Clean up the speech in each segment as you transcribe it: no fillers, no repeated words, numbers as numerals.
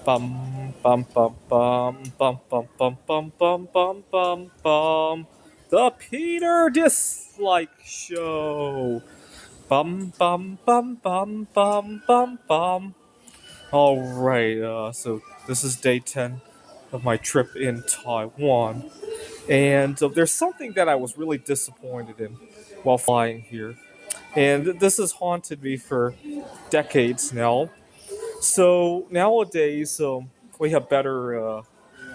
Bum bum bum bum bum bum bum bum bum bum bum bum. The Peter Dislike Show. Bum bum bum bum bum bum bum. All right. So this is day 10 of my trip in Taiwan, and there's something that I was really disappointed in while flying here, and this has haunted me for decades now. So nowadays, we have better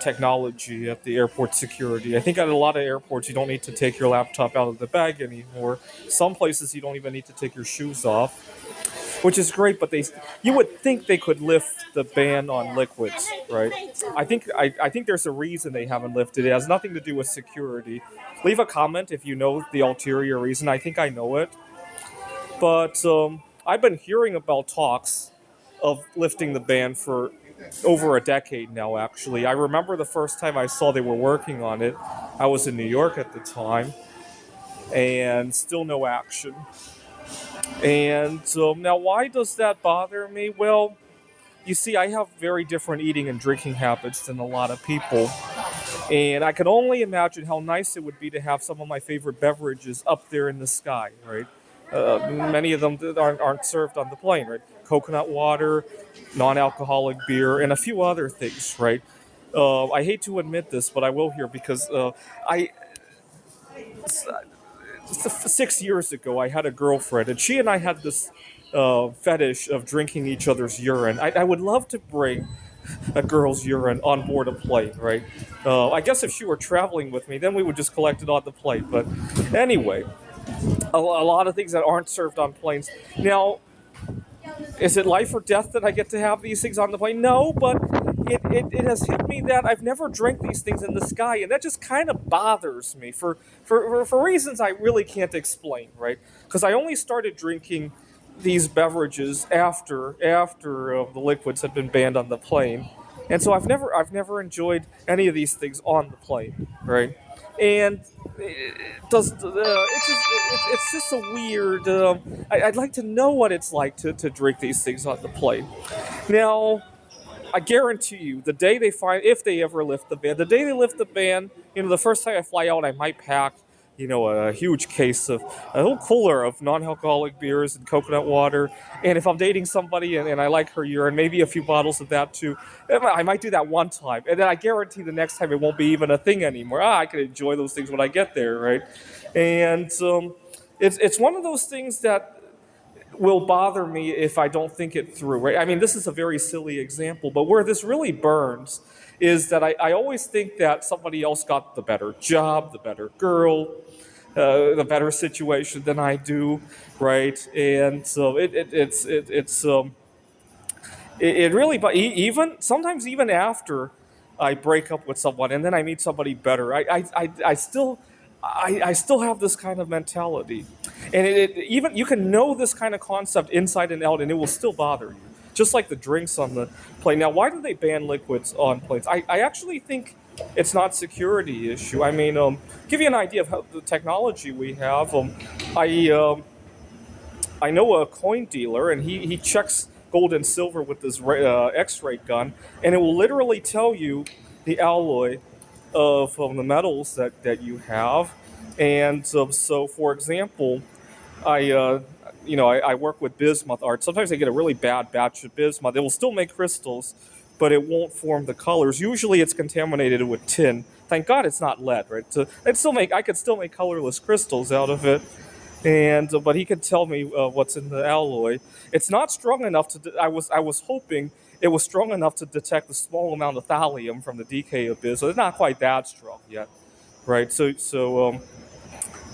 technology at the airport security. I think at a lot of airports, you don't need to take your laptop out of the bag anymore. Some places, you don't even need to take your shoes off, which is great. But you would think they could lift the ban on liquids, right? I think there's a reason they haven't lifted it. It has nothing to do with security. Leave a comment if you know the ulterior reason. I think I know it, but I've been hearing about talks of lifting the ban for over a decade now, actually. I remember the first time I saw they were working on it. I was in New York at the time, and still no action. And now, why does that bother me? Well, you see, I have very different eating and drinking habits than a lot of people. And I can only imagine how nice it would be to have some of my favorite beverages up there in the sky, right? Many of them aren't served on the plane, right? Coconut water, non-alcoholic beer, and a few other things, right? I hate to admit this, but I will here because I 6 years ago I had a girlfriend, and she and I had this fetish of drinking each other's urine. I would love to bring a girl's urine on board a plane, right? I guess if she were traveling with me, then we would just collect it on the plane. But anyway, a lot of things that aren't served on planes. Now, is it life or death that I get to have these things on the plane? No, but it has hit me that I've never drank these things in the sky, and that just kind of bothers me for reasons I really can't explain, right? Because I only started drinking these beverages after the liquids had been banned on the plane, and so I've never enjoyed any of these things on the plane, right? And it's just a weird. I'd like to know what it's like to drink these things on the plane. Now, I guarantee you, the day they find, if they ever lift the ban, the day they lift the ban, the first time I fly out, I might pack, a huge case of a whole cooler of non-alcoholic beers and coconut water. And if I'm dating somebody and I like her urine, maybe a few bottles of that too. I might do that one time, and then I guarantee the next time it won't be even a thing anymore. I can enjoy those things when I get there, right? And it's one of those things that will bother me if I don't think it through, right? I mean, this is a very silly example, but where this really burns is that I always think that somebody else got the better job, the better girl, the better situation than I do, right? And so it really, but even sometimes even after I break up with someone and then I meet somebody better, I still have this kind of mentality, and even you can know this kind of concept inside and out, and it will still bother you. Just like the drinks on the plane. Now, why do they ban liquids on planes? I actually think it's not security issue. I mean, give you an idea of how the technology we have. I know a coin dealer, and he checks gold and silver with this X-ray gun, and it will literally tell you the alloy of the metals that you have. And so, for example, I I work with bismuth art. Sometimes I get a really bad batch of bismuth. It will still make crystals, but it won't form the colors. Usually, it's contaminated with tin. Thank God it's not lead, right? So I could still make colorless crystals out of it, and but he could tell me what's in the alloy. It's not strong enough to. I was hoping it was strong enough to detect the small amount of thallium from the decay of biz. So it's not quite that strong yet, right?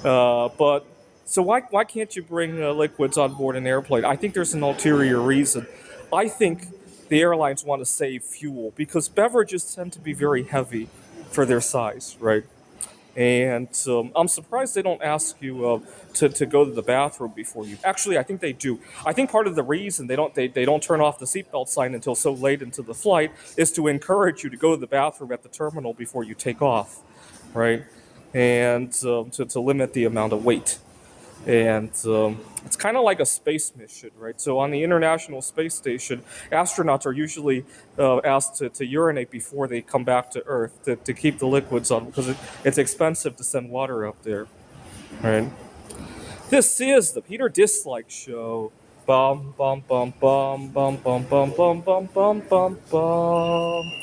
But so why can't you bring liquids on board an airplane? I think there's an ulterior reason. I think the airlines want to save fuel because beverages tend to be very heavy for their size, right? And I'm surprised they don't ask you to go to the bathroom before you. Actually, I think they do. I think part of the reason they don't turn off the seatbelt sign until so late into the flight is to encourage you to go to the bathroom at the terminal before you take off, right? And to limit the amount of weight. And it's kind of like a space mission, right? So on the International Space Station, astronauts are usually asked to urinate before they come back to Earth to keep the liquids on because it's expensive to send water up there, right? This is the Peter Dislike Show. Bum bum bum bum bum bum bum bum bum bum bum bum.